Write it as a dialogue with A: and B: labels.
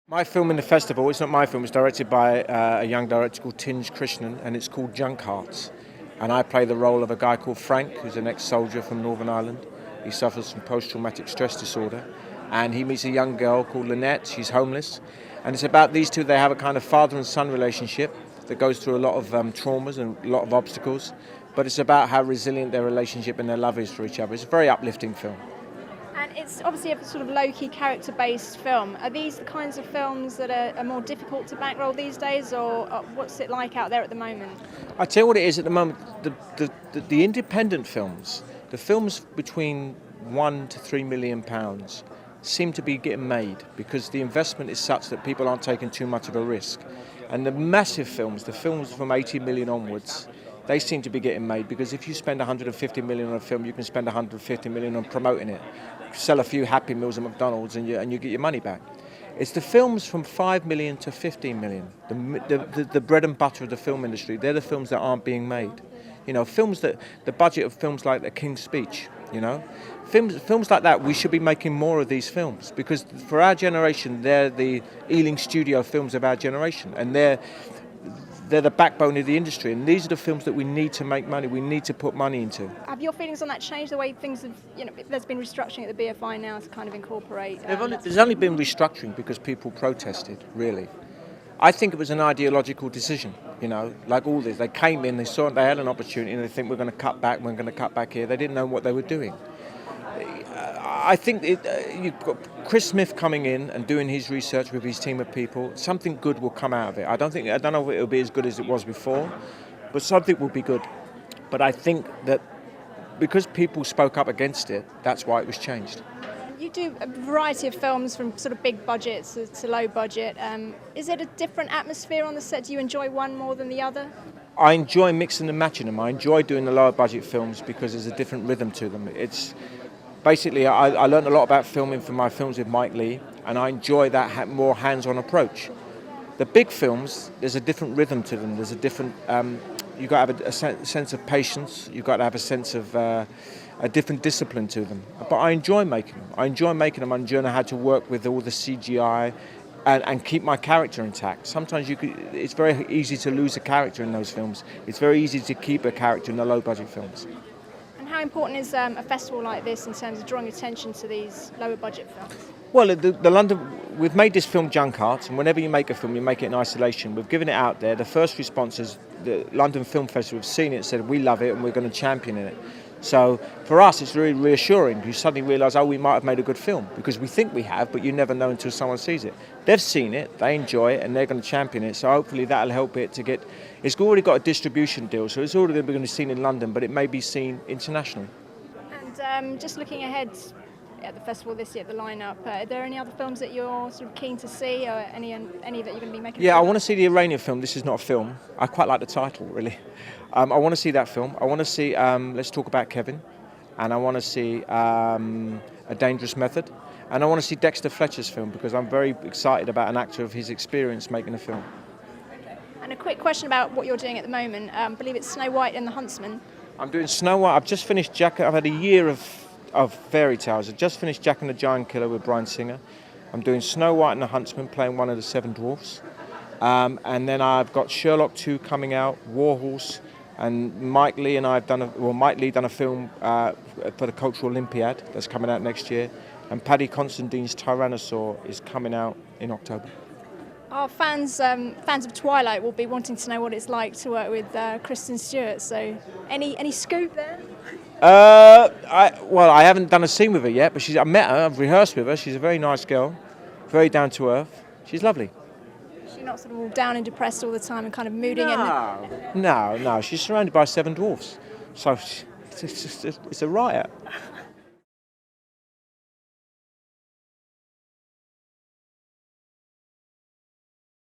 A: My film in the festival, it's not my film, it's directed by a young director called Tinge Krishnan, and it's called Junkheart. And I play the role of a guy called Frank, who's an ex-soldier from Northern Ireland. He suffers from post-traumatic stress disorder. And he meets a young girl called Lynette, she's homeless. And it's about these two, they have a kind of father and son relationship that goes through a lot of traumas and a lot of obstacles. But it's about how resilient their relationship and their love is for each other. It's a very uplifting film.
B: And it's obviously a sort of low-key character-based film. Are these the kinds of films that are more difficult to bankroll these days, or what's it like out there at the moment?
A: I tell you what it is at the moment. The independent films, the films between £1 to £3 million, seem to be getting made because the investment is such that people aren't taking too much of a risk. And the massive films, the films from 80 million onwards, they seem to be getting made because if you spend 150 million on a film, you can spend 150 million on promoting it. Sell a few Happy Meals at McDonald's and you get your money back. It's the films from 5 million to 15 million, the bread and butter of the film industry. They're the films that aren't being made. You know, films that, the budget of films like The King's Speech, you know. Films like that, we should be making more of these films because for our generation, they're the Ealing Studio films of our generation, and they're the backbone of the industry, and these are the films that we need to make money, we need to put money into.
B: Have your feelings on that changed, the way things have, there's been restructuring at the BFI now to kind of incorporate...
A: There's only been restructuring because people protested, really. I think it was an ideological decision, like all this. They came in, they saw they had an opportunity, and they think we're going to cut back here. They didn't know what they were doing. I think you've got Chris Smith coming in and doing his research with his team of people. Something good will come out of it. I don't know if it'll be as good as it was before, but something will be good. But I think that because people spoke up against it, that's why it was changed.
B: You do a variety of films from sort of big budgets to low budget. Is it a different atmosphere on the set? Do you enjoy one more than the other?
A: I enjoy mixing and matching them. I enjoy doing the lower budget films because there's a different rhythm to them. Basically, I learned a lot about filming from my films with Mike Leigh, and I enjoy that more hands-on approach. The big films, there's a different rhythm to them. There's a different, you've got to have a sense of patience. You've got to have a sense of a different discipline to them. But I enjoy making them. I enjoy know how to work with all the CGI and keep my character intact. Sometimes it's very easy to lose a character in those films. It's very easy to keep a character in the low-budget films.
B: How important is a festival like this in terms of drawing attention to these lower budget films?
A: Well, we've made this film Junkheart, and whenever you make a film, you make it in isolation. We've given it out there. The first response is the London Film Festival have seen it, said we love it, and we're going to champion it. So for us, it's really reassuring. You suddenly realise, we might have made a good film because we think we have, but you never know until someone sees it. They've seen it, they enjoy it, and they're going to champion it. So hopefully that'll help it to get. It's already got a distribution deal, so it's already going to be seen in London, but it may be seen internationally.
B: And just looking ahead at the festival this year, the lineup, are there any other films that you're sort of keen to see, or any that you're going to be making?
A: Yeah, I want to see the Iranian film. This is not a film. I quite like the title, really. I want to see that film. I want to see Let's Talk About Kevin, and I want to see A Dangerous Method, and I want to see Dexter Fletcher's film because I'm very excited about an actor of his experience making a film.
B: And a quick question about what you're doing at the moment. I believe it's Snow White and the Huntsman.
A: I'm doing Snow White. I've just finished Jack. I've had a year of fairy tales. I've just finished Jack and the Giant Killer with Bryan Singer. I'm doing Snow White and the Huntsman, playing one of the Seven Dwarfs. And then I've got Sherlock 2 coming out, Warhorse, and Mike Leigh and I have done a film for the Cultural Olympiad that's coming out next year, and Paddy Considine's Tyrannosaur is coming out in October.
B: Our fans of Twilight will be wanting to know what it's like to work with Kristen Stewart. So, any scoop there?
A: I haven't done a scene with her yet, but I met her. I've rehearsed with her. She's a very nice girl, very down to earth. She's lovely.
B: She's not sort of all down and depressed all the time and kind of mooding
A: No. She's surrounded by Seven Dwarfs, so it's a riot.